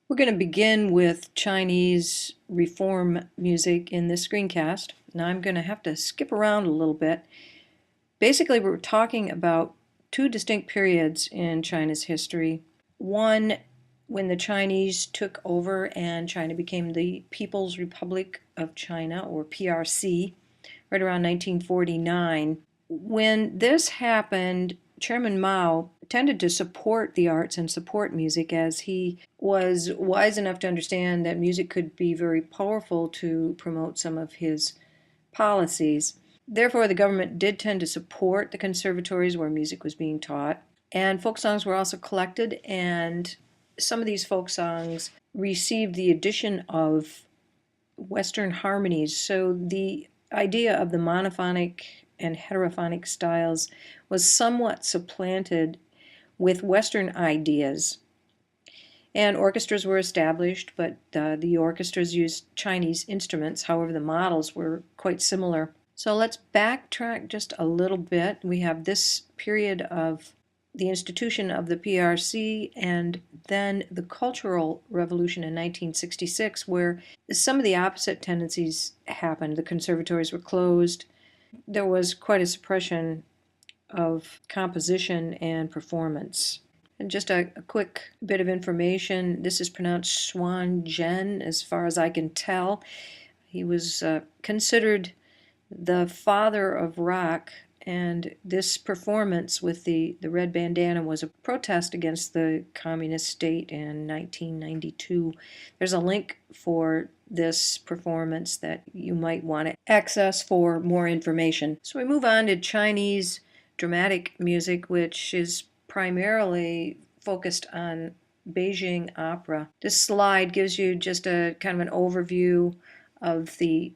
We're going to begin with Chinese reform music in this screencast. Now I'm going to have to skip around a little bit. Basically, we're talking about two distinct periods in China's history. One, when the Chinese took over and China became the People's Republic of China, or PRC, right around 1949. When this happened, Chairman Mao tended to support the arts and support music, as he was wise enough to understand that music could be very powerful to promote some of his policies. Therefore, the government did tend to support the conservatories where music was being taught, and folk songs were also collected, and some of these folk songs received the addition of Western harmonies. So the idea of the monophonic and heterophonic styles was somewhat supplanted with Western ideas. And orchestras were established, but the orchestras used Chinese instruments. However, the models were quite similar. So let's backtrack just a little bit. We have this period of the institution of the PRC and then the Cultural Revolution in 1966, where some of the opposite tendencies happened. The conservatories were closed. There was quite a suppression of composition and performance. And just a quick bit of information. This is pronounced Xuan Zhen, as far as I can tell. He was considered the father of rock, and this performance with the red bandana was a protest against the communist state in 1992. There's a link for this performance that you might want to access for more information. So we move on to Chinese dramatic music, which is primarily focused on Beijing opera. This slide gives you just a kind of an overview of the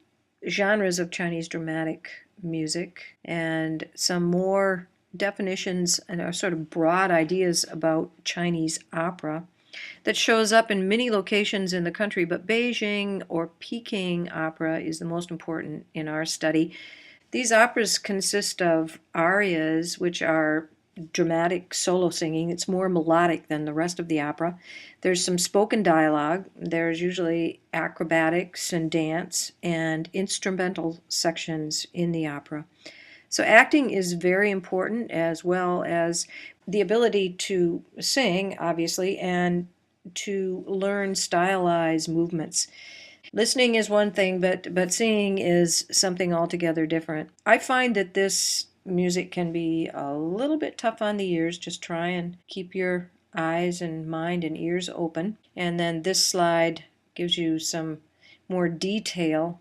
genres of Chinese dramatic music and some more definitions and sort of broad ideas about Chinese opera that shows up in many locations in the country, but Beijing or Peking opera is the most important in our study. These operas consist of arias, which are dramatic solo singing. It's more melodic than the rest of the opera. There's some spoken dialogue. There's usually acrobatics and dance and instrumental sections in the opera. So acting is very important, as well as the ability to sing, obviously, and to learn stylized movements. Listening is one thing, but singing is something altogether different. I find that this music can be a little bit tough on the ears. Just try and keep your eyes and mind and ears open. And then this slide gives you some more detail.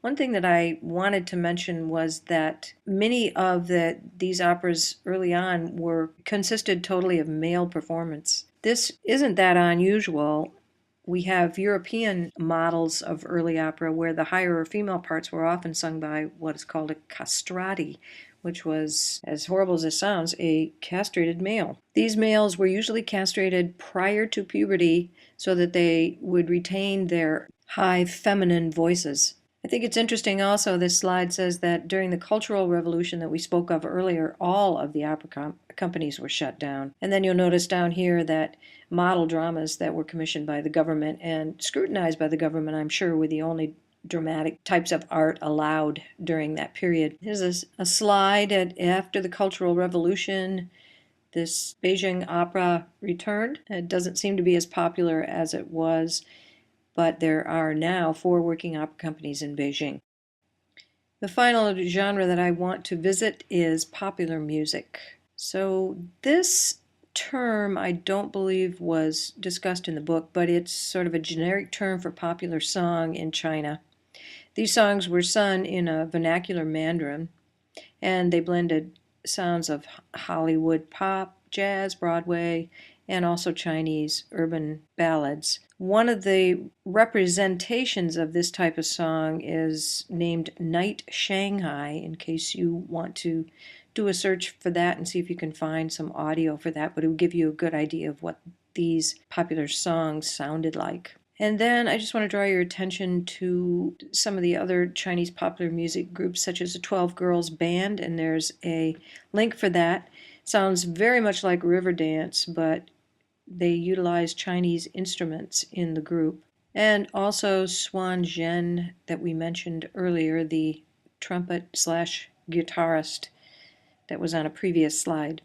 One thing that I wanted to mention was that many of these operas early on consisted totally of male performance. This isn't that unusual. We have European models of early opera where the higher or female parts were often sung by what is called a castrati, which was, as horrible as it sounds, a castrated male. These males were usually castrated prior to puberty so that they would retain their high feminine voices. I think it's interesting also, this slide says that during the Cultural Revolution that we spoke of earlier, all of the opera companies were shut down. And then you'll notice down here that model dramas that were commissioned by the government and scrutinized by the government, I'm sure, were the only dramatic types of art allowed during that period. Here's a slide after the Cultural Revolution. This Beijing opera returned. It doesn't seem to be as popular as it was, but there are now 4 working opera companies in Beijing. The final genre that I want to visit is popular music. So this term I don't believe was discussed in the book, but it's sort of a generic term for popular song in China. These songs were sung in a vernacular Mandarin, and they blended sounds of Hollywood pop, jazz, Broadway, and also Chinese urban ballads. One of the representations of this type of song is named Night Shanghai, in case you want to do a search for that and see if you can find some audio for that, but it will give you a good idea of what these popular songs sounded like. And then I just want to draw your attention to some of the other Chinese popular music groups, such as the 12 Girls Band, and there's a link for that. Sounds very much like Riverdance, but they utilize Chinese instruments in the group. And also Swan Zhen that we mentioned earlier, the trumpet slash guitarist that was on a previous slide.